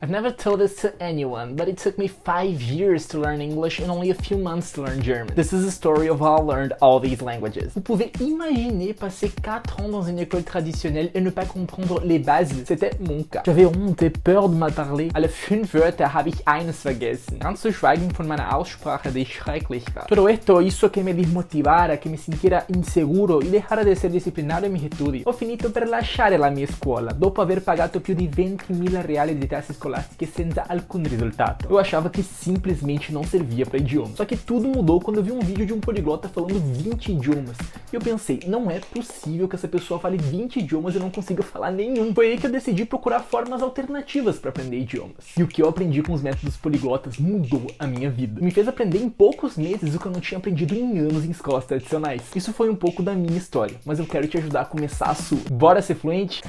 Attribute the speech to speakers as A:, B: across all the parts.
A: I've never told this to anyone, but it took me 5 years to learn English and only a few months to learn German. This is the story of how I learned all these languages. Vous pouvez imaginer passer 4 ans dans une école traditionnelle et ne pas comprendre les bases? C'était mon cas. J'avais honte et peur de mal parler. Alle 5 Wörter habe ich eines vergessen. Ganz zu schweigen von meiner Aussprache, die schrecklich war. Todo esto hizo que me desmotivara, que me sintiera inseguro e dejara de ser disciplinado em miei studi. Ho finito per lasciare la mia scuola, dopo aver pagato più di 20.000 reali di tasse scolastiche senza alcun risultato. Eu achava que simplesmente não servia para idioma. Só que tudo mudou quando eu vi um vídeo de um poliglota falando 20 idiomas. E eu pensei, não é possível que essa pessoa fale 20 idiomas e não consiga falar nenhum. Foi aí que eu decidi procurar formas alternativas para aprender idiomas. E o que eu aprendi com os métodos poliglotas mudou a minha vida. Me fez aprender em poucos meses o que eu não tinha aprendido em anos em escolas tradicionais. Isso foi um pouco da minha história, mas eu quero te ajudar a começar a sua. Bora ser fluente?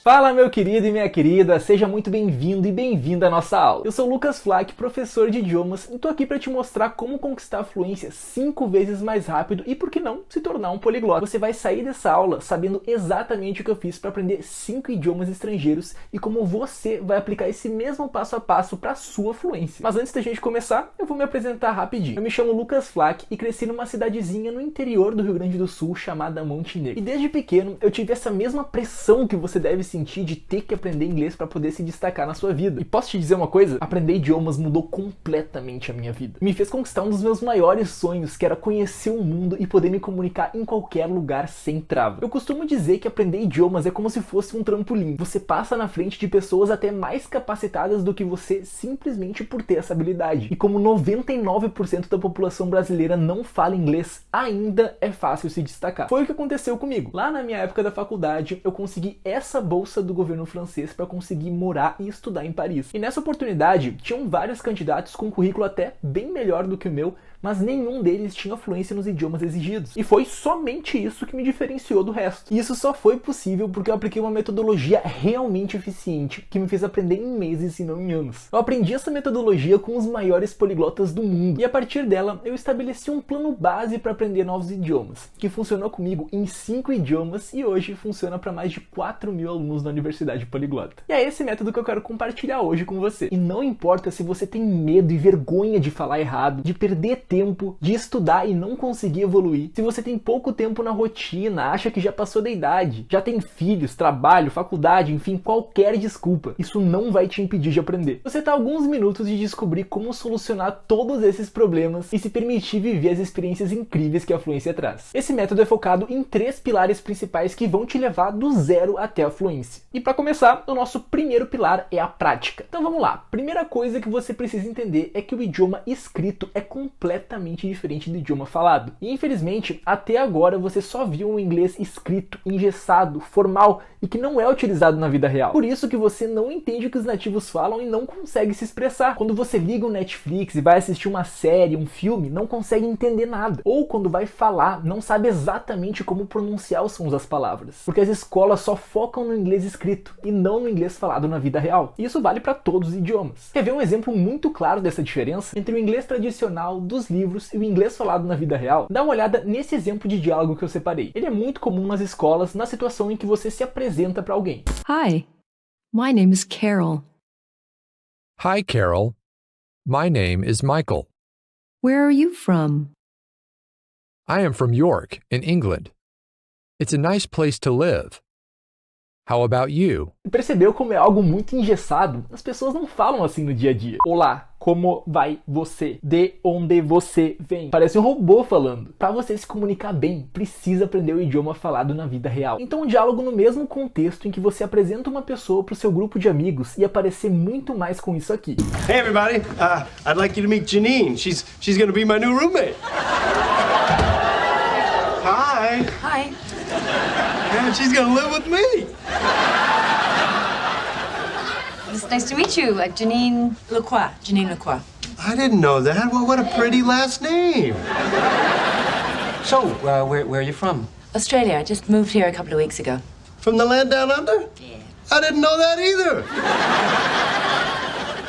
A: Fala meu querido e minha querida, seja muito bem-vindo e bem-vinda à nossa aula. Eu sou o Lucas Flack, professor de idiomas, e tô aqui para te mostrar como conquistar a fluência 5 vezes mais rápido e, por que não, se tornar um poliglota. Você vai sair dessa aula sabendo exatamente o que eu fiz para aprender 5 idiomas estrangeiros e como você vai aplicar esse mesmo passo a passo para sua fluência. Mas antes da gente começar, eu vou me apresentar rapidinho. Eu me chamo Lucas Flack e cresci numa cidadezinha no interior do Rio Grande do Sul chamada Montenegro. E desde pequeno eu tive essa mesma pressão que você deve sentir de ter que aprender inglês para poder se destacar na sua vida. E posso te dizer uma coisa? Aprender idiomas mudou completamente a minha vida. Me fez conquistar um dos meus maiores sonhos, que era conhecer o mundo e poder me comunicar em qualquer lugar sem trava. Eu costumo dizer que aprender idiomas é como se fosse um trampolim. Você passa na frente de pessoas até mais capacitadas do que você simplesmente por ter essa habilidade. E como 99% da população brasileira não fala inglês, ainda é fácil se destacar. Foi o que aconteceu comigo. Lá na minha época da faculdade, eu consegui essa bolsa do governo francês para conseguir morar e estudar em Paris. E nessa oportunidade, tinham vários candidatos com um currículo até bem melhor do que o meu, mas nenhum deles tinha fluência nos idiomas exigidos. E foi somente isso que me diferenciou do resto. E isso só foi possível porque eu apliquei uma metodologia realmente eficiente, que me fez aprender em meses e não em anos. Eu aprendi essa metodologia com os maiores poliglotas do mundo, e a partir dela eu estabeleci um plano base para aprender novos idiomas, que funcionou comigo em 5 idiomas e hoje funciona para mais de 4.000 alunos na Universidade Poliglota. E é esse método que eu quero compartilhar hoje com você. E não importa se você tem medo e vergonha de falar errado, de perder tempo, de estudar e não conseguir evoluir, se você tem pouco tempo na rotina, acha que já passou da idade, já tem filhos, trabalho, faculdade, enfim, qualquer desculpa, isso não vai te impedir de aprender. Você está a alguns minutos de descobrir como solucionar todos esses problemas e se permitir viver as experiências incríveis que a fluência traz. Esse método é focado em 3 pilares principais que vão te levar do zero até a fluência. E para começar, o nosso primeiro pilar é a prática. Então vamos lá. Primeira coisa que você precisa entender é que o idioma escrito é completamente diferente do idioma falado. E infelizmente, até agora você só viu um inglês escrito, engessado, formal e que não é utilizado na vida real. Por isso que você não entende o que os nativos falam e não consegue se expressar. Quando você liga o Netflix e vai assistir uma série, um filme, não consegue entender nada. Ou quando vai falar, não sabe exatamente como pronunciar os sons das palavras. Porque as escolas só focam no inglês escrito e não no inglês falado na vida real. E isso vale para todos os idiomas. Quer ver um exemplo muito claro dessa diferença entre o inglês tradicional dos livros e o inglês falado na vida real? Dá uma olhada nesse exemplo de diálogo que eu separei. Ele é muito comum nas escolas, na situação em que você se apresenta para alguém.
B: Hi, my name is Carol.
C: Hi, Carol. My name is Michael.
B: Where are you from?
C: I am from York, in England. It's a nice place to live. How about you?
A: Percebeu como é algo muito engessado? As pessoas não falam assim no dia a dia. Olá, como vai você? De onde você vem? Parece um robô falando. Para você se comunicar bem, precisa aprender o idioma falado na vida real. Então um diálogo no mesmo contexto em que você apresenta uma pessoa para o seu grupo de amigos ia parecer muito mais com isso aqui.
D: Hey everybody, I'd like you to meet Janine. She's gonna be my new roommate. Hi.
B: Hi.
D: And she's gonna live with me.
E: It's nice to meet you, Janine Lacroix. Janine Lacroix.
D: I didn't know that. Well, what a pretty last name.
F: So, where are you from?
E: Australia. I just moved here a couple of weeks ago.
D: From the land down under?
E: Yeah.
D: I didn't know that either.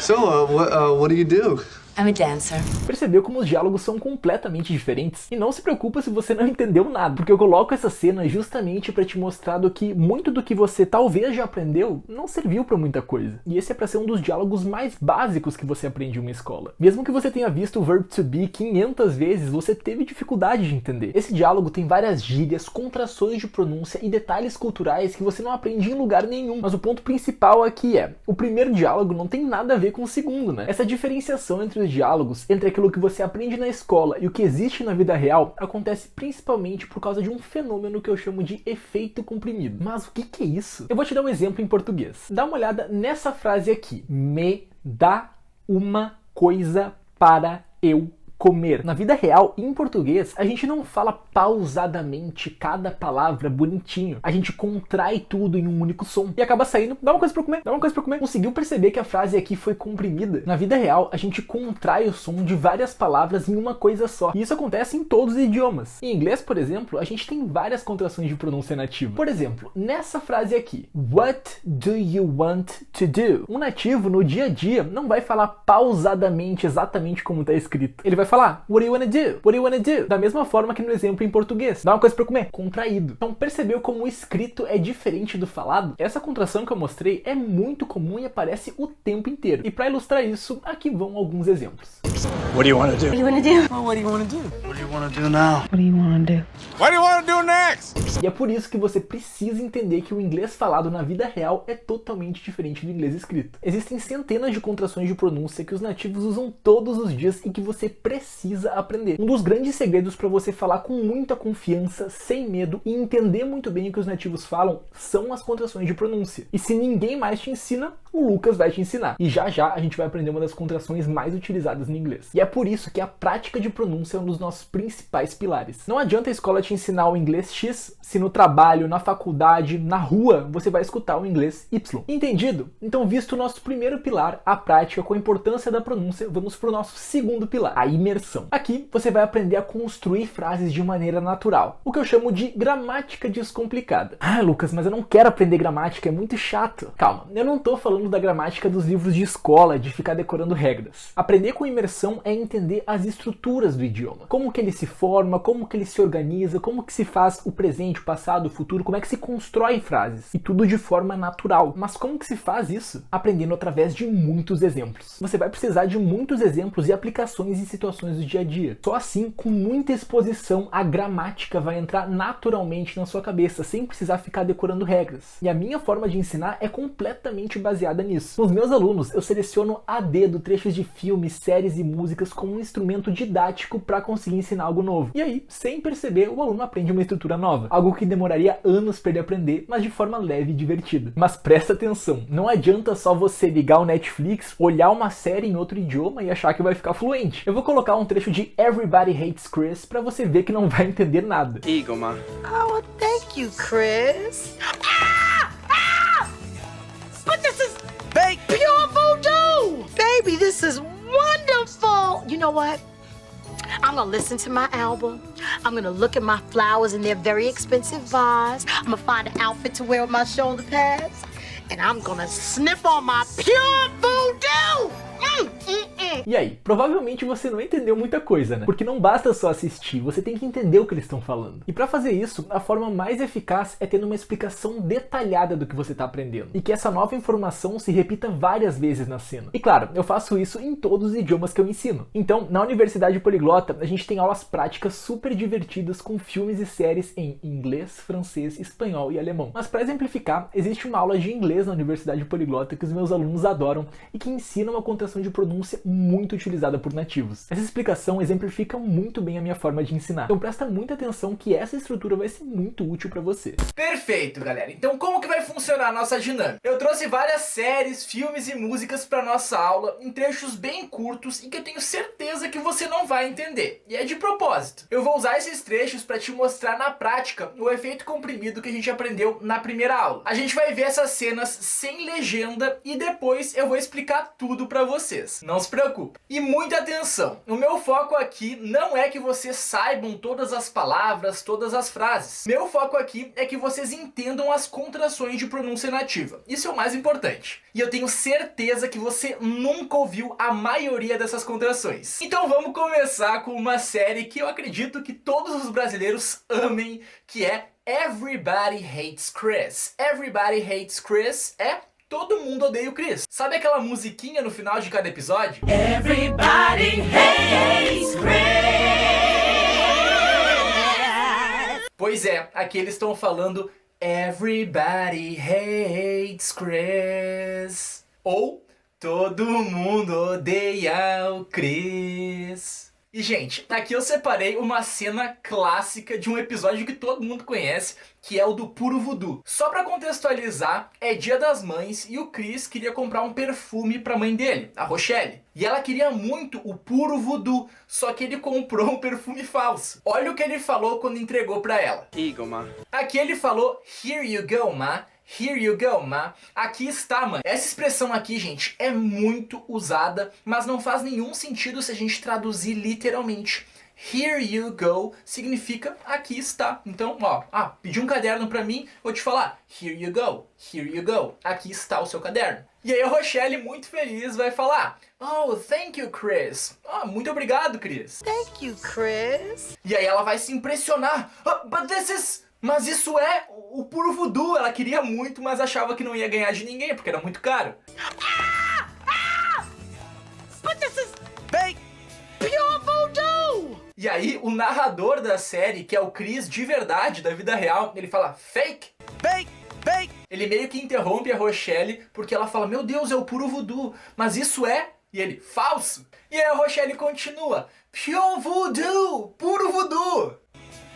D: So, what do you do?
E: I'm a dancer.
A: Percebeu como os diálogos são completamente diferentes? E não se preocupa se você não entendeu nada, porque eu coloco essa cena justamente para te mostrar que muito do que você talvez já aprendeu não serviu para muita coisa. E esse é para ser um dos diálogos mais básicos que você aprende em uma escola. Mesmo que você tenha visto o verb to be 500 vezes, você teve dificuldade de entender. Esse diálogo tem várias gírias, contrações de pronúncia e detalhes culturais que você não aprende em lugar nenhum. Mas o ponto principal aqui é, o primeiro diálogo não tem nada a ver com o segundo, né? Essa diferenciação entre os diálogos, entre aquilo que você aprende na escola e o que existe na vida real, acontece principalmente por causa de um fenômeno que eu chamo de efeito comprimido. Mas o que é isso? Eu vou te dar um exemplo em português. Dá uma olhada nessa frase aqui. Me dá uma coisa para eu comer. Na vida real, em português, a gente não fala pausadamente cada palavra bonitinho. A gente contrai tudo em um único som e acaba saindo, dá uma coisa pra comer, dá uma coisa pra comer. Conseguiu perceber que a frase aqui foi comprimida? Na vida real, a gente contrai o som de várias palavras em uma coisa só. E isso acontece em todos os idiomas. Em inglês, por exemplo, a gente tem várias contrações de pronúncia nativa. Por exemplo, nessa frase aqui, What do you want to do? Um nativo, no dia a dia, não vai falar pausadamente exatamente como está escrito. Ele vai falar, what do you wanna do? What do you wanna do? Da mesma forma que no exemplo em português. Dá uma coisa pra comer. Contraído. Então percebeu como o escrito é diferente do falado? Essa contração que eu mostrei é muito comum e aparece o tempo inteiro. E para ilustrar isso, aqui vão alguns exemplos.
D: What do you want to do?
E: What do you want to do?
D: Oh, what do you want to do? What do you want to do now?
B: What do you want to do?
D: What do you want to do next?
A: E é por isso que você precisa entender que o inglês falado na vida real é totalmente diferente do inglês escrito. Existem centenas de contrações de pronúncia que os nativos usam todos os dias e que você precisa aprender. Um dos grandes segredos para você falar com muita confiança, sem medo e entender muito bem o que os nativos falam são as contrações de pronúncia. E se ninguém mais te ensina, o Lucas vai te ensinar. E já já a gente vai aprender uma das contrações mais utilizadas no inglês. E é por isso que a prática de pronúncia é um dos nossos principais pilares. Não adianta a escola te ensinar o inglês X se no trabalho, na faculdade, na rua, você vai escutar o inglês Y. Entendido? Então, visto o nosso primeiro pilar, a prática com a importância da pronúncia, vamos para o nosso segundo pilar, a imersão. Aqui você vai aprender a construir frases de maneira natural, o que eu chamo de gramática descomplicada. Ah, Lucas, mas eu não quero aprender gramática, é muito chato. Calma, eu não tô falando da gramática dos livros de escola, de ficar decorando regras. Aprender com imersão é entender as estruturas do idioma. Como que ele se forma, como que ele se organiza, como que se faz o presente, o passado, o futuro, como é que se constrói frases. E tudo de forma natural. Mas como que se faz isso? Aprendendo através de muitos exemplos. Você vai precisar de muitos exemplos e aplicações em situações do dia a dia. Só assim, com muita exposição, a gramática vai entrar naturalmente na sua cabeça, sem precisar ficar decorando regras. E a minha forma de ensinar é completamente baseada nisso. Com os meus alunos, eu seleciono a dedo trechos de filmes, séries e músicas como um instrumento didático para conseguir ensinar algo novo. E aí, sem perceber, o aluno aprende uma estrutura nova. Algo que demoraria anos para ele aprender, mas de forma leve e divertida. Mas presta atenção, não adianta só você ligar o Netflix, olhar uma série em outro idioma e achar que vai ficar fluente. Eu vou colocar um trecho de Everybody Hates Chris para você ver que não vai entender nada.
D: Eagle, ma.
G: Oh, well, thank you, Chris. But this is pure voodoo! Baby, this is wonderful! You know what? I'm gonna listen to my album. I'm gonna look at my flowers in their very expensive vase. I'm gonna find an outfit to wear with my shoulder pads. And I'm gonna sniff on my pure voodoo!
A: E aí, provavelmente você não entendeu muita coisa, né? Porque não basta só assistir, você tem que entender o que eles estão falando. E para fazer isso, a forma mais eficaz é tendo uma explicação detalhada do que você está aprendendo. E que essa nova informação se repita várias vezes na cena. E claro, eu faço isso em todos os idiomas que eu ensino. Então, na Universidade Poliglota, a gente tem aulas práticas super divertidas com filmes e séries em inglês, francês, espanhol e alemão. Mas para exemplificar, existe uma aula de inglês na Universidade Poliglota que os meus alunos adoram e que ensina uma contração de pronúncia muito utilizada por nativos. Essa explicação exemplifica muito bem a minha forma de ensinar. Então presta muita atenção que essa estrutura vai ser muito útil para você.
H: Perfeito, galera. Então como que vai funcionar a nossa dinâmica? Eu trouxe várias séries, filmes e músicas para nossa aula em trechos bem curtos e que eu tenho certeza que você não vai entender. E é de propósito. Eu vou usar esses trechos para te mostrar na prática o efeito comprimido que a gente aprendeu na primeira aula. A gente vai ver essas cenas sem legenda e depois eu vou explicar tudo para vocês. Não se preocupe. preocupe. E muita atenção, o meu foco aqui não é que vocês saibam todas as palavras, todas as frases. Meu foco aqui é que vocês entendam as contrações de pronúncia nativa. Isso é o mais importante. E eu tenho certeza que você nunca ouviu a maioria dessas contrações. Então vamos começar com uma série que eu acredito que todos os brasileiros amem, que é Everybody Hates Chris. Everybody Hates Chris é Todo Mundo Odeia o Chris. Sabe aquela musiquinha no final de cada episódio? Everybody hates Chris. Pois é, aqui eles estão falando Everybody hates Chris. Ou Todo Mundo Odeia o Chris. E, gente, aqui eu separei uma cena clássica de um episódio que todo mundo conhece, que é o do Puro Voodoo. Só pra contextualizar, é Dia das Mães e o Chris queria comprar um perfume pra mãe dele, a Rochelle. E ela queria muito o Puro Voodoo, só que ele comprou um perfume falso. Olha o que ele falou quando entregou pra ela.
F: Here you go, Ma.
H: Aqui ele falou, Here you go, ma. Here you go, ma. Aqui está, mãe. Essa expressão aqui, gente, é muito usada, mas não faz nenhum sentido se a gente traduzir literalmente. Here you go significa aqui está. Então, ó, pediu um caderno pra mim, vou te falar. Here you go, here you go. Aqui está o seu caderno. E aí a Rochelle, muito feliz, vai falar, Oh, thank you, Chris. Muito obrigado, Chris.
G: Thank you, Chris.
H: E aí ela vai se impressionar. But this is... Mas isso é o Puro Voodoo. Ela queria muito, mas achava que não ia ganhar de ninguém, porque era muito caro.
G: But this is fake pure voodoo.
H: E aí, o narrador da série, que é o Chris de verdade, da vida real, ele fala, fake, fake, fake. Ele meio que interrompe a Rochelle, porque ela fala, meu Deus, é o Puro Voodoo. Mas isso é... E ele, falso. E aí a Rochelle continua, pure voodoo, puro voodoo.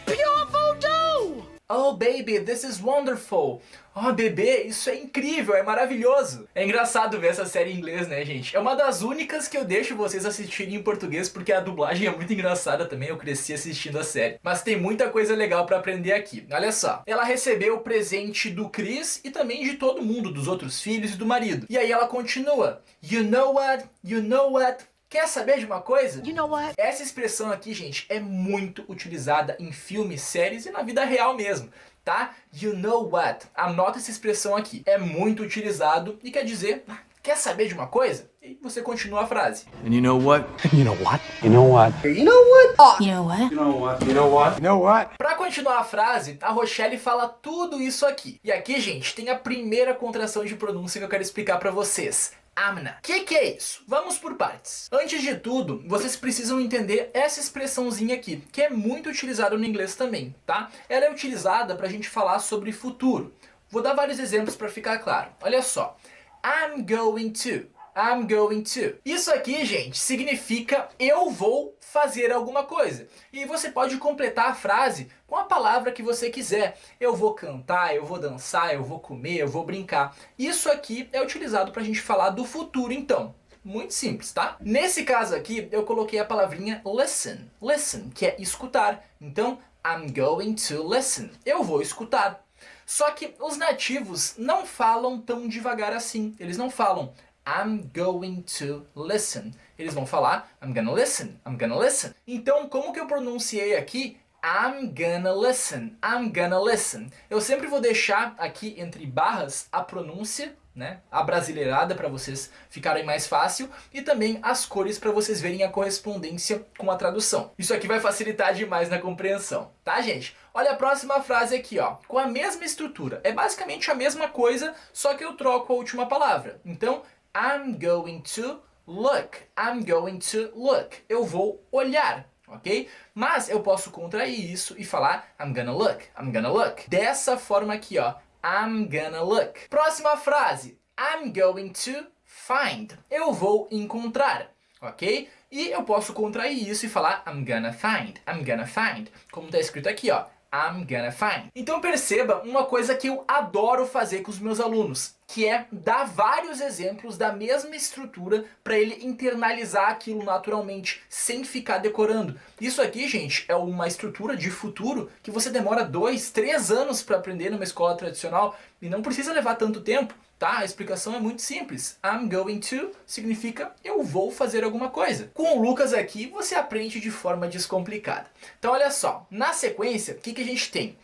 G: Pure voodoo.
H: Oh, baby, this is wonderful. Oh, bebê, isso é incrível, é maravilhoso. É engraçado ver essa série em inglês, né, gente? É uma das únicas que eu deixo vocês assistirem em português, porque a dublagem é muito engraçada também, eu cresci assistindo a série. Mas tem muita coisa legal pra aprender aqui. Olha só, ela recebeu o presente do Chris e também de todo mundo, dos outros filhos e do marido. E aí ela continua, You know what, you know what. Quer saber de uma coisa?
G: You know what?
H: Essa expressão aqui, gente, é muito utilizada em filmes, séries e na vida real mesmo, tá? You know what? Anota essa expressão aqui. É muito utilizado e quer dizer, quer saber de uma coisa? E você continua a frase.
F: And you know what?
D: You know what? You know what?
B: You know what?
D: You know what? You know what? You know what?
H: Pra continuar a frase, a Rochelle fala tudo isso aqui. E aqui, gente, tem a primeira contração de pronúncia que eu quero explicar pra vocês. Amna. Que é isso? Vamos por partes. Antes de tudo, vocês precisam entender essa expressãozinha aqui, que é muito utilizada no inglês também, tá? Ela é utilizada pra gente falar sobre futuro. Vou dar vários exemplos pra ficar claro. Olha só. I'm going to. I'm going to. Isso aqui, gente, significa eu vou fazer alguma coisa. E você pode completar a frase com a palavra que você quiser. Eu vou cantar, eu vou dançar, eu vou comer, eu vou brincar. Isso aqui é utilizado pra gente falar do futuro, então. Muito simples, tá? Nesse caso aqui, eu coloquei a palavrinha listen. Listen, que é escutar. Então, I'm going to listen. Eu vou escutar. Só que os nativos não falam tão devagar assim. Eles não falam I'm going to listen. Eles vão falar I'm gonna listen, I'm gonna listen. Então, como que eu pronunciei aqui? I'm gonna listen, I'm gonna listen. Eu sempre vou deixar aqui entre barras a pronúncia, né, abrasileirada para vocês ficarem mais fácil e também as cores para vocês verem a correspondência com a tradução. Isso aqui vai facilitar demais na compreensão, tá, gente? Olha a próxima frase aqui, ó, com a mesma estrutura. É basicamente a mesma coisa, só que eu troco a última palavra. Então, I'm going to look. I'm going to look. Eu vou olhar, ok? Mas eu posso contrair isso e falar I'm gonna look. I'm gonna look. Dessa forma aqui, ó. I'm gonna look. Próxima frase. I'm going to find. Eu vou encontrar, ok? E eu posso contrair isso e falar I'm gonna find. I'm gonna find. Como está escrito aqui, ó. I'm gonna find. Então perceba uma coisa que eu adoro fazer com os meus alunos. que é dar vários exemplos da mesma estrutura para ele internalizar aquilo naturalmente, sem ficar decorando. Isso aqui, gente, é uma estrutura de futuro que você demora 2, 3 anos para aprender numa escola tradicional e não precisa levar tanto tempo, tá? A explicação é muito simples. I'm going to significa eu vou fazer alguma coisa. Com o Lucas aqui, você aprende de forma descomplicada. Então, olha só, na sequência, o que a gente tem?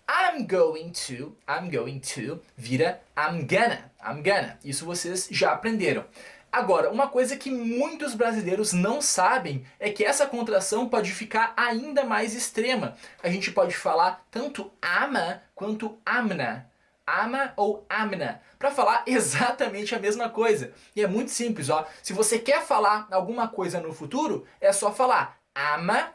H: I'm going to vira I'm gonna. Isso vocês já aprenderam. Agora, uma coisa que muitos brasileiros não sabem é que essa contração pode ficar ainda mais extrema. A gente pode falar tanto ama quanto amna. Ama ou amna, para falar exatamente a mesma coisa. E é muito simples, ó. Se você quer falar alguma coisa no futuro, é só falar ama,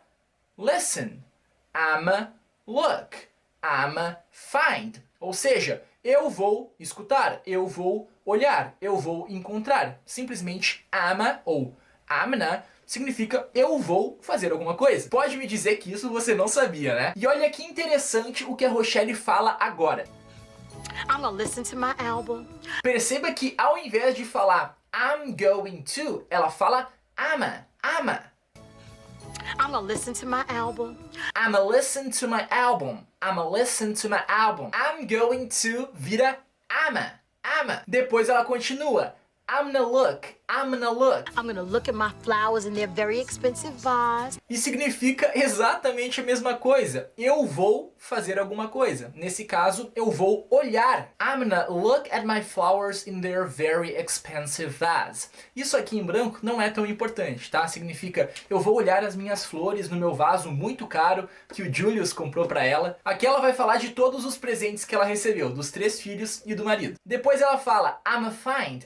H: listen, ama, look, ama, find. Ou seja, eu vou escutar, eu vou olhar, eu vou encontrar. Simplesmente ama ou amna significa eu vou fazer alguma coisa. Pode me dizer que isso você não sabia, né? E olha que interessante o que a Rochelle fala agora.
G: I'm gonna listen to my album.
H: Perceba que ao invés de falar I'm going to, ela fala ama.
G: I'm gonna listen to my album.
H: I'ma listen to my album. I'm going to vira ama. Depois ela continua. I'm gonna look.
G: I'm gonna look at my flowers in their very expensive vase.
H: E significa exatamente a mesma coisa. Eu vou fazer alguma coisa. Nesse caso, eu vou olhar. I'm gonna look at my flowers in their very expensive vase. Isso aqui em branco não é tão importante, tá? Significa eu vou olhar as minhas flores no meu vaso muito caro que o Julius comprou pra ela. Aqui ela vai falar de todos os presentes que ela recebeu, dos 3 filhos e do marido. Depois ela fala I'ma find,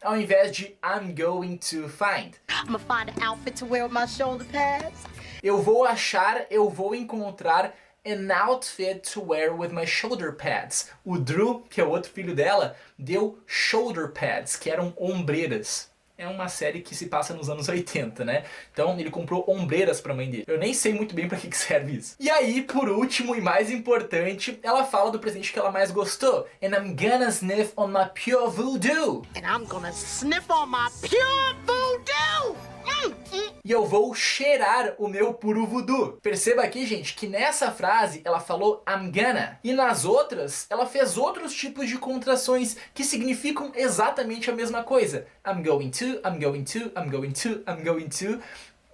H: ao invés de I'm going to find.
G: I'm gonna find an outfit to wear with my shoulder pads.
H: Eu vou achar, eu vou encontrar an outfit to wear with my shoulder pads. O Drew, que é o outro filho dela, deu shoulder pads, que eram ombreiras. É uma série que se passa nos anos 80, né? Então ele comprou ombreiras pra mãe dele. Eu nem sei muito bem pra que serve isso. E aí, por último e mais importante, ela fala do presente que ela mais gostou. And I'm gonna sniff on my pure voodoo.
G: And I'm gonna sniff on my pure voodoo.
H: E eu vou cheirar o meu puro voodoo. Perceba aqui, gente, que nessa frase ela falou I'm gonna. E nas outras, ela fez outros tipos de contrações que significam exatamente a mesma coisa. I'm going to.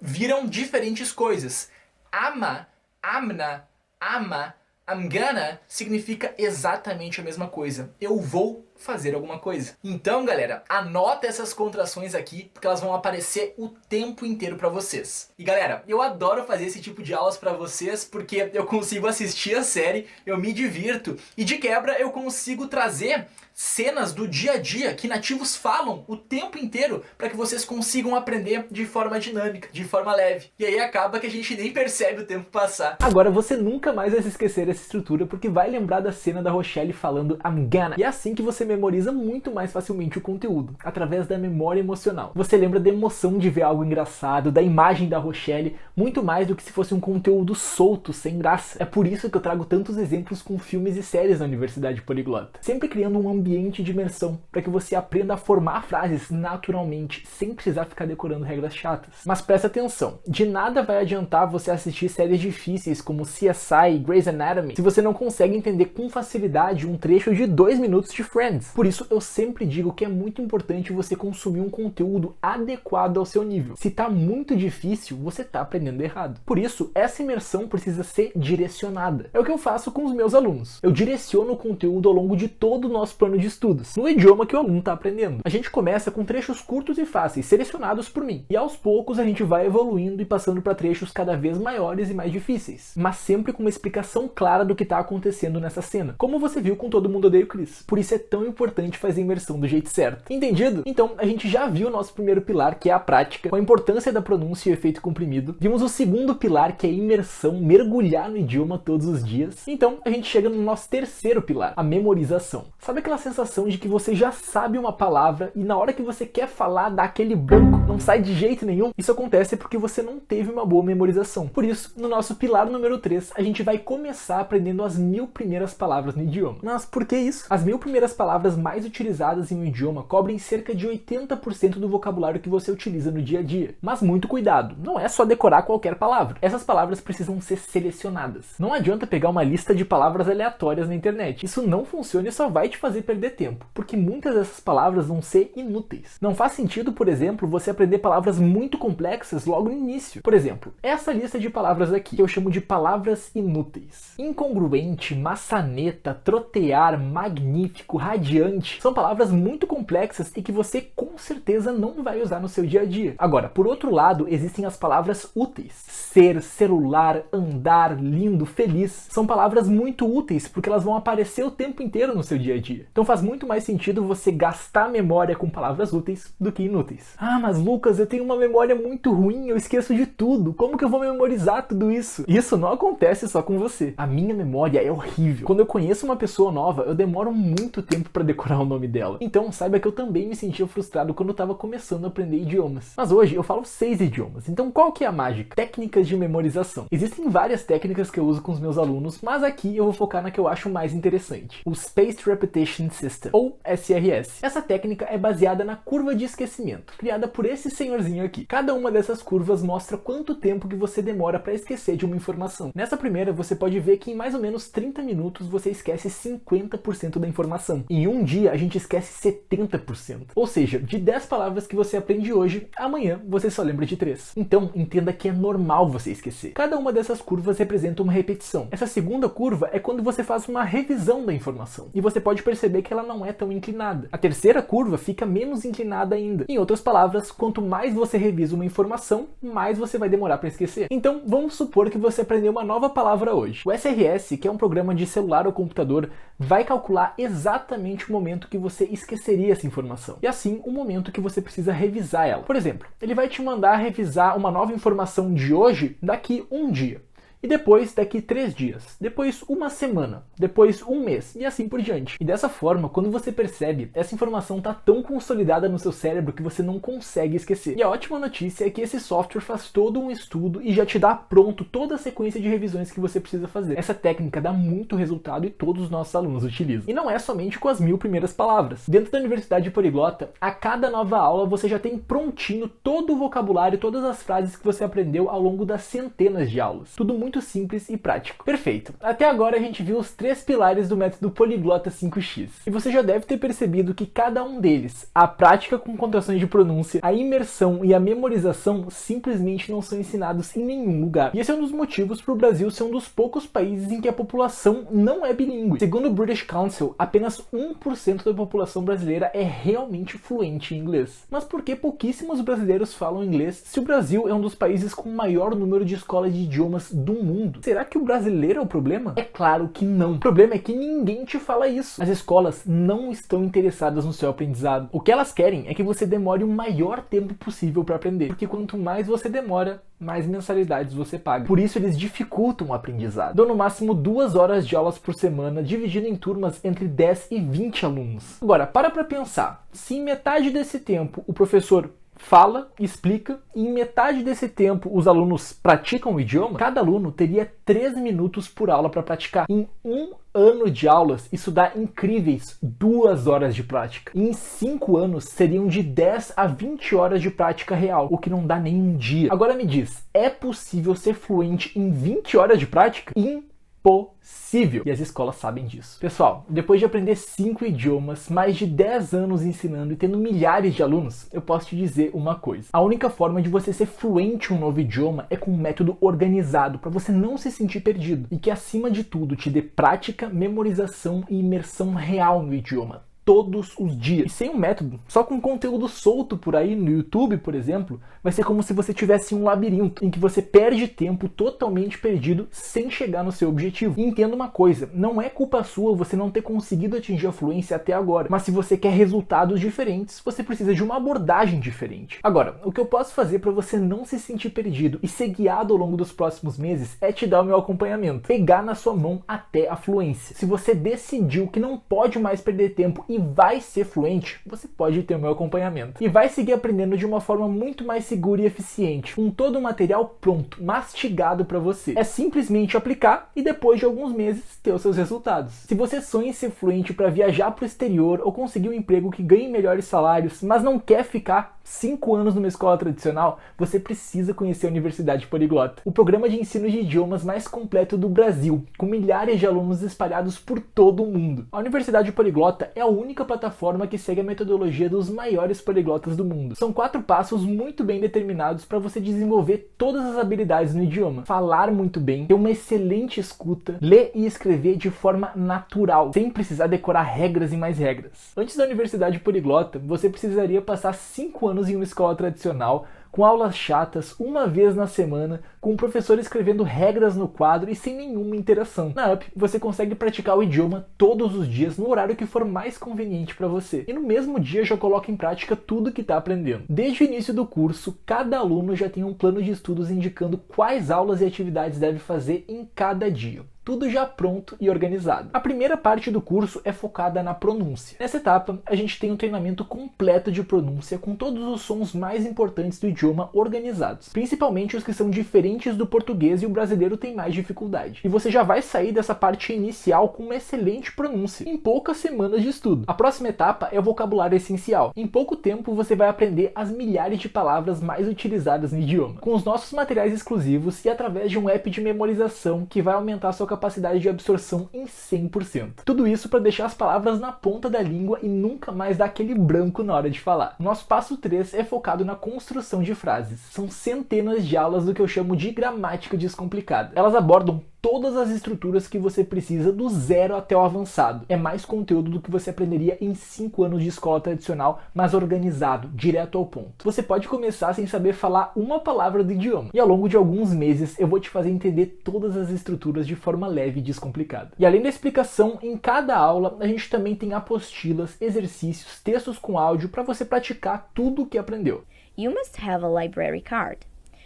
H: Viram diferentes coisas. Ama, amna, ama, I'm gonna significa exatamente a mesma coisa. Eu vou fazer alguma coisa. Então, galera, anota essas contrações aqui, porque elas vão aparecer o tempo inteiro pra vocês. E galera, eu adoro fazer esse tipo de aulas pra vocês, porque eu consigo assistir a série, eu me divirto, e de quebra eu consigo trazer cenas do dia a dia que nativos falam o tempo inteiro para que vocês consigam aprender de forma dinâmica, de forma leve. E aí acaba que a gente nem percebe o tempo passar.
A: Agora você nunca mais vai se esquecer dessa estrutura porque vai lembrar da cena da Rochelle falando I'm gonna. E é assim que você memoriza muito mais facilmente o conteúdo, através da memória emocional. Você lembra da emoção de ver algo engraçado, da imagem da Rochelle, muito mais do que se fosse um conteúdo solto, sem graça. É por isso que eu trago tantos exemplos com filmes e séries na Universidade Poliglota. Sempre criando um ambiente de imersão, para que você aprenda a formar frases naturalmente, sem precisar ficar decorando regras chatas. Mas presta atenção, de nada vai adiantar você assistir séries difíceis como CSI e Grey's Anatomy, se você não consegue entender com facilidade um trecho de 2 minutos de Friends. Por isso eu sempre digo que é muito importante você consumir um conteúdo adequado ao seu nível. Se tá muito difícil, você tá aprendendo errado. Por isso, essa imersão precisa ser direcionada. É o que eu faço com os meus alunos. Eu direciono o conteúdo ao longo de todo o nosso plano de estudos, no idioma que o aluno está aprendendo. A gente começa com trechos curtos e fáceis, selecionados por mim. E aos poucos a gente vai evoluindo e passando para trechos cada vez maiores e mais difíceis. Mas sempre com uma explicação clara do que está acontecendo nessa cena. Como você viu com Todo Mundo Odeia o Chris. Por isso é tão importante fazer a imersão do jeito certo. Entendido? Então, a gente já viu o nosso primeiro pilar, que é a prática, com a importância da pronúncia e o efeito comprimido. Vimos o segundo pilar, que é a imersão, mergulhar no idioma todos os dias. Então, a gente chega no nosso terceiro pilar, a memorização. Sabe aquela sensação de que você já sabe uma palavra e na hora que você quer falar dá aquele branco, não sai de jeito nenhum? Isso acontece porque você não teve uma boa memorização. Por isso, no nosso pilar número 3, a gente vai começar aprendendo as 1000 primeiras palavras no idioma. Mas por que isso? As 1000 primeiras palavras mais utilizadas em um idioma cobrem cerca de 80% do vocabulário que você utiliza no dia a dia. Mas muito cuidado, não é só decorar qualquer palavra. Essas palavras precisam ser selecionadas. Não adianta pegar uma lista de palavras aleatórias na internet. Isso não funciona e só vai te fazer perder tempo, porque muitas dessas palavras vão ser inúteis. Não faz sentido, por exemplo, você aprender palavras muito complexas logo no início. Por exemplo, essa lista de palavras aqui que eu chamo de palavras inúteis. Incongruente, maçaneta, trotear, magnífico, radiante, são palavras muito complexas e que você com certeza não vai usar no seu dia a dia. Agora, por outro lado, existem as palavras úteis. Ser, celular, andar, lindo, feliz. São palavras muito úteis porque elas vão aparecer o tempo inteiro no seu dia a dia. Então faz muito mais sentido você gastar memória com palavras úteis do que inúteis. Ah, mas Lucas, eu tenho uma memória muito ruim, eu esqueço de tudo. Como que eu vou memorizar tudo isso? Isso não acontece só com você. A minha memória é horrível. Quando eu conheço uma pessoa nova, eu demoro muito tempo para decorar o nome dela. Então saiba que eu também me sentia frustrado quando eu estava começando a aprender idiomas. Mas hoje eu falo 6 idiomas. Então qual que é a mágica? Técnicas de memorização. Existem várias técnicas que eu uso com os meus alunos, mas aqui eu vou focar na que eu acho mais interessante. O Spaced Repetition System, ou SRS. Essa técnica é baseada na curva de esquecimento, criada por esse senhorzinho aqui. Cada uma dessas curvas mostra quanto tempo que você demora para esquecer de uma informação. Nessa primeira, você pode ver que em mais ou menos 30 minutos você esquece 50% da informação. Em um dia, a gente esquece 70%. Ou seja, de 10 palavras que você aprende hoje, amanhã você só lembra de 3. Então, entenda que é normal você esquecer. Cada uma dessas curvas representa uma repetição. Essa segunda curva é quando você faz uma revisão da informação. E você pode perceber que ela não é tão inclinada. A terceira curva fica menos inclinada ainda. Em outras palavras, quanto mais você revisa uma informação, mais você vai demorar para esquecer. Então, vamos supor que você aprendeu uma nova palavra hoje. O SRS, que é um programa de celular ou computador, vai calcular exatamente o momento que você esqueceria essa informação. E assim, o momento que você precisa revisar ela. Por exemplo, ele vai te mandar revisar uma nova informação de hoje daqui um dia. E depois daqui 3 dias, depois uma semana, depois um mês e assim por diante. E dessa forma, quando você percebe, essa informação está tão consolidada no seu cérebro que você não consegue esquecer. E a ótima notícia é que esse software faz todo um estudo e já te dá pronto toda a sequência de revisões que você precisa fazer. Essa técnica dá muito resultado e todos os nossos alunos utilizam. E não é somente com as 1000 primeiras palavras. Dentro da Universidade Poliglota, a cada nova aula você já tem prontinho todo o vocabulário, todas as frases que você aprendeu ao longo das centenas de aulas. Tudo muito simples e prático. Perfeito. Até agora a gente viu os 3 pilares do método Poliglota 5x. E você já deve ter percebido que cada um deles, a prática com contrações de pronúncia, a imersão e a memorização, simplesmente não são ensinados em nenhum lugar. E esse é um dos motivos para o Brasil ser um dos poucos países em que a população não é bilíngue. Segundo o British Council, apenas 1% da população brasileira é realmente fluente em inglês. Mas por que pouquíssimos brasileiros falam inglês se o Brasil é um dos países com o maior número de escolas de idiomas do mundo? Será que o brasileiro é o problema? É claro que não. O problema é que ninguém te fala isso. As escolas não estão interessadas no seu aprendizado. O que elas querem é que você demore o maior tempo possível para aprender. Porque quanto mais você demora, mais mensalidades você paga. Por isso eles dificultam o aprendizado. Dão no máximo 2 horas de aulas por semana, dividindo em turmas entre 10 e 20 alunos. Agora, para pensar. Se em metade desse tempo o professor fala, explica, e em metade desse tempo os alunos praticam o idioma, cada aluno teria 3 minutos por aula para praticar. Em um ano de aulas, isso dá incríveis 2 horas de prática. E em 5 anos, seriam de 10 a 20 horas de prática real, o que não dá nem um dia. Agora me diz, é possível ser fluente em 20 horas de prática? Impossível! E as escolas sabem disso. Pessoal, depois de aprender 5 idiomas, mais de 10 anos ensinando e tendo milhares de alunos, eu posso te dizer uma coisa. A única forma de você ser fluente em um novo idioma é com um método organizado, para você não se sentir perdido. E que, acima de tudo, te dê prática, memorização e imersão real no idioma. Todos os dias. E sem um método, só com conteúdo solto por aí no YouTube, por exemplo, vai ser como se você tivesse um labirinto em que você perde tempo totalmente perdido sem chegar no seu objetivo. E entenda uma coisa, não é culpa sua você não ter conseguido atingir a fluência até agora, mas se você quer resultados diferentes, você precisa de uma abordagem diferente. Agora, o que eu posso fazer para você não se sentir perdido e ser guiado ao longo dos próximos meses é te dar o meu acompanhamento, pegar na sua mão até a fluência. Se você decidiu que não pode mais perder tempo e vai ser fluente, você pode ter o meu acompanhamento. E vai seguir aprendendo de uma forma muito mais segura e eficiente, com todo o material pronto, mastigado para você. É simplesmente aplicar e depois de alguns meses ter os seus resultados. Se você sonha em ser fluente para viajar para o exterior ou conseguir um emprego que ganhe melhores salários, mas não quer ficar 5 anos numa escola tradicional, você precisa conhecer a Universidade Poliglota, o programa de ensino de idiomas mais completo do Brasil, com milhares de alunos espalhados por todo o mundo. A Universidade Poliglota é a única plataforma que segue a metodologia dos maiores poliglotas do mundo. São 4 passos muito bem determinados para você desenvolver todas as habilidades no idioma. Falar muito bem, ter uma excelente escuta, ler e escrever de forma natural, sem precisar decorar regras e mais regras. Antes da Universidade Poliglota, você precisaria passar 5 anos em uma escola tradicional, com aulas chatas, uma vez na semana, com o professor escrevendo regras no quadro e sem nenhuma interação. Na UP, você consegue praticar o idioma todos os dias no horário que for mais conveniente para você. E no mesmo dia já coloca em prática tudo que está aprendendo. Desde o início do curso, cada aluno já tem um plano de estudos indicando quais aulas e atividades deve fazer em cada dia. Tudo já pronto e organizado. A primeira parte do curso é focada na pronúncia. Nessa etapa, a gente tem um treinamento completo de pronúncia com todos os sons mais importantes do idioma organizados, principalmente os que são diferentes do português e o brasileiro tem mais dificuldade. E você já vai sair dessa parte inicial com uma excelente pronúncia, em poucas semanas de estudo. A próxima etapa é o vocabulário essencial. Em pouco tempo, você vai aprender as milhares de palavras mais utilizadas no idioma, com os nossos materiais exclusivos e através de um app de memorização que vai aumentar sua capacidade de absorção em 100%. Tudo isso para deixar as palavras na ponta da língua e nunca mais dar aquele branco na hora de falar. Nosso passo 3 é focado na construção de frases. São centenas de aulas do que eu chamo de gramática descomplicada. Elas abordam todas as estruturas que você precisa do zero até o avançado. É mais conteúdo do que você aprenderia em 5 anos de escola tradicional, mas organizado, direto ao ponto. Você pode começar sem saber falar uma palavra do idioma, e ao longo de alguns meses eu vou te fazer entender todas as estruturas de forma leve e descomplicada. E além da explicação, em cada aula a gente também tem apostilas, exercícios, textos com áudio para você praticar tudo o que aprendeu.
I: You must have a library card.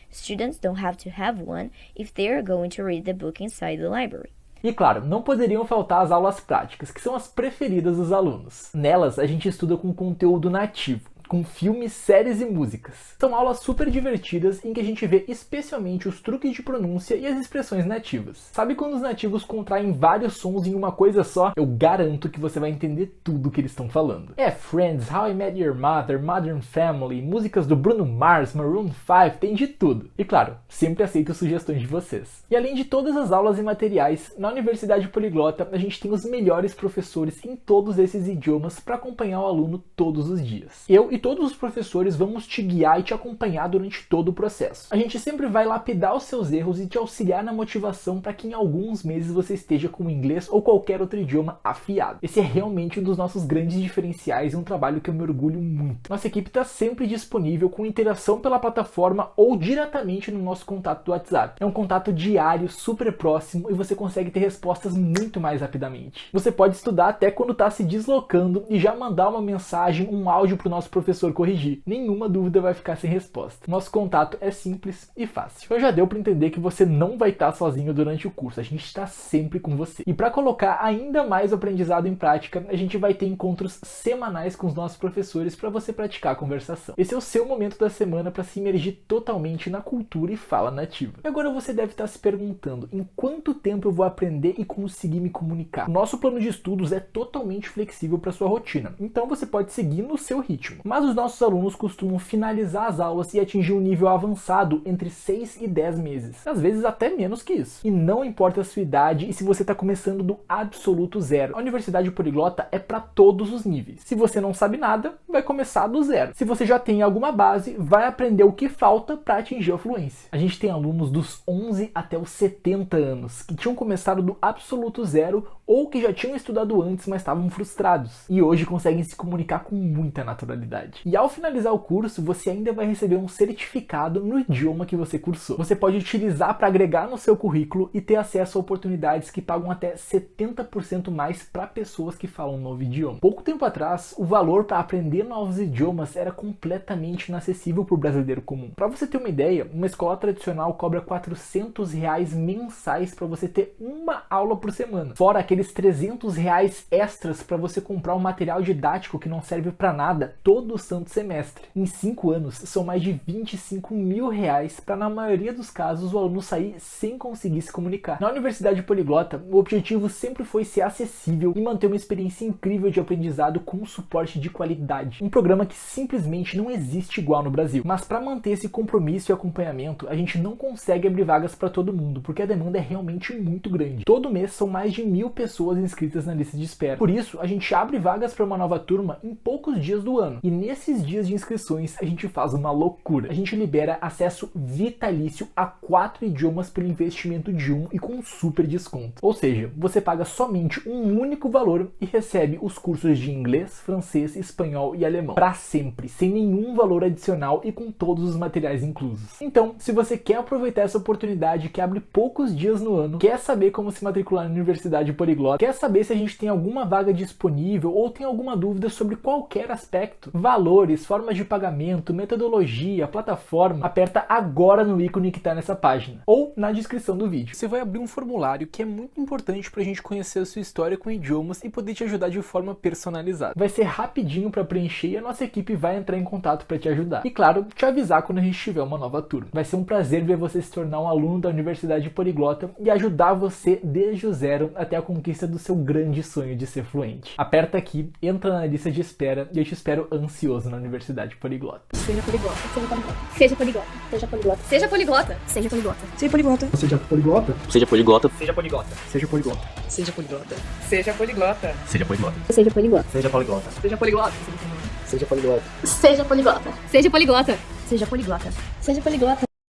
I: Students don't have to have one if they are going to read the book inside the library.
A: E claro, não poderiam faltar as aulas práticas, que são as preferidas dos alunos. Nelas, a gente estuda com conteúdo nativo, com filmes, séries e músicas. São aulas super divertidas em que a gente vê especialmente os truques de pronúncia e as expressões nativas. Sabe quando os nativos contraem vários sons em uma coisa só? Eu garanto que você vai entender tudo que eles estão falando. É Friends, How I Met Your Mother, Modern Family, músicas do Bruno Mars, Maroon 5, tem de tudo. E claro, sempre aceito sugestões de vocês. E além de todas as aulas e materiais, na Universidade Poliglota a gente tem os melhores professores em todos esses idiomas para acompanhar o aluno todos os dias. Eu e todos os professores vamos te guiar e te acompanhar durante todo o processo. A gente sempre vai lapidar os seus erros e te auxiliar na motivação para que em alguns meses você esteja com o inglês ou qualquer outro idioma afiado. Esse é realmente um dos nossos grandes diferenciais e um trabalho que eu me orgulho muito. Nossa equipe está sempre disponível com interação pela plataforma ou diretamente no nosso contato do WhatsApp. É um contato diário, super próximo e você consegue ter respostas muito mais rapidamente. Você pode estudar até quando está se deslocando e já mandar uma mensagem, um áudio para o nosso professor corrigir. Nenhuma dúvida vai ficar sem resposta. Nosso contato é simples e fácil. Então já deu para entender que você não vai estar sozinho durante o curso. A gente está sempre com você. E para colocar ainda mais o aprendizado em prática, a gente vai ter encontros semanais com os nossos professores para você praticar a conversação. Esse é o seu momento da semana para se imergir totalmente na cultura e fala nativa. E agora você deve estar se perguntando, em quanto tempo eu vou aprender e conseguir me comunicar? O nosso plano de estudos é totalmente flexível para sua rotina, então você pode seguir no seu ritmo. Mas os nossos alunos costumam finalizar as aulas e atingir um nível avançado entre 6 e 10 meses. Às vezes até menos que isso. E não importa a sua idade e se você está começando do absoluto zero. A Universidade Poliglota é para todos os níveis. Se você não sabe nada, vai começar do zero. Se você já tem alguma base, vai aprender o que falta para atingir a fluência. A gente tem alunos dos 11 até os 70 anos, que tinham começado do absoluto zero ou que já tinham estudado antes, mas estavam frustrados. E hoje conseguem se comunicar com muita naturalidade. universidade. E ao finalizar o curso, você ainda vai receber um certificado no idioma que você cursou. Você pode utilizar para agregar no seu currículo e ter acesso a oportunidades que pagam até 70% mais para pessoas que falam um novo idioma. Pouco tempo atrás, o valor para aprender novos idiomas era completamente inacessível para o brasileiro comum. Para você ter uma ideia, uma escola tradicional cobra R$400 mensais para você ter uma aula por semana. Fora aqueles R$300 extras para você comprar um material didático que não serve para nada todo o santo semestre. Em 5 anos, são mais de R$25 mil para, na maioria dos casos, o aluno sair sem conseguir se comunicar. Na Universidade Poliglota, o objetivo sempre foi ser acessível e manter uma experiência incrível de aprendizado com suporte de qualidade. Um programa que simplesmente não existe igual no Brasil. Mas para manter esse compromisso e acompanhamento, a gente não consegue abrir vagas para todo mundo, porque a demanda é realmente muito grande. Todo mês são mais de 1.000 pessoas inscritas na lista de espera. Por isso, a gente abre vagas para uma nova turma em poucos dias do ano. E nesses dias de inscrições, a gente faz uma loucura. A gente libera acesso vitalício a 4 idiomas pelo investimento de um e com um super desconto. Ou seja, você paga somente um único valor e recebe os cursos de inglês, francês, espanhol e alemão para sempre, sem nenhum valor adicional e com todos os materiais inclusos. Então, se você quer aproveitar essa oportunidade que abre poucos dias no ano, quer saber como se matricular na Universidade Poliglota, quer saber se a gente tem alguma vaga disponível ou tem alguma dúvida sobre qualquer aspecto, valores, formas de pagamento, metodologia, plataforma, aperta agora no ícone que está nessa página ou na descrição do vídeo. Você vai abrir um formulário que é muito importante para a gente conhecer a sua história com idiomas e poder te ajudar de forma personalizada. Vai ser rapidinho para preencher e a nossa equipe vai entrar em contato para te ajudar. E claro, te avisar quando a gente tiver uma nova turma. Vai ser um prazer ver você se tornar um aluno da Universidade Poliglota e ajudar você desde o zero até a conquista do seu grande sonho de ser fluente. Aperta aqui, entra na lista de espera e eu te espero ansioso na Universidade Poliglota.
E: Seja poliglota, seja poliglota, seja poliglota, seja poliglota, seja poliglota, seja poliglota,
D: Seja poliglota.
F: Seja poliglota.
H: Seja poliglota.
D: Seja poliglota.
E: seja poliglota,
H: Seja poliglota.
F: Seja poliglota.
E: seja poliglota,
D: Seja poliglota.
E: seja poliglota,
D: Seja poliglota.
E: seja poliglota, seja poliglota, seja poliglota, seja poliglota.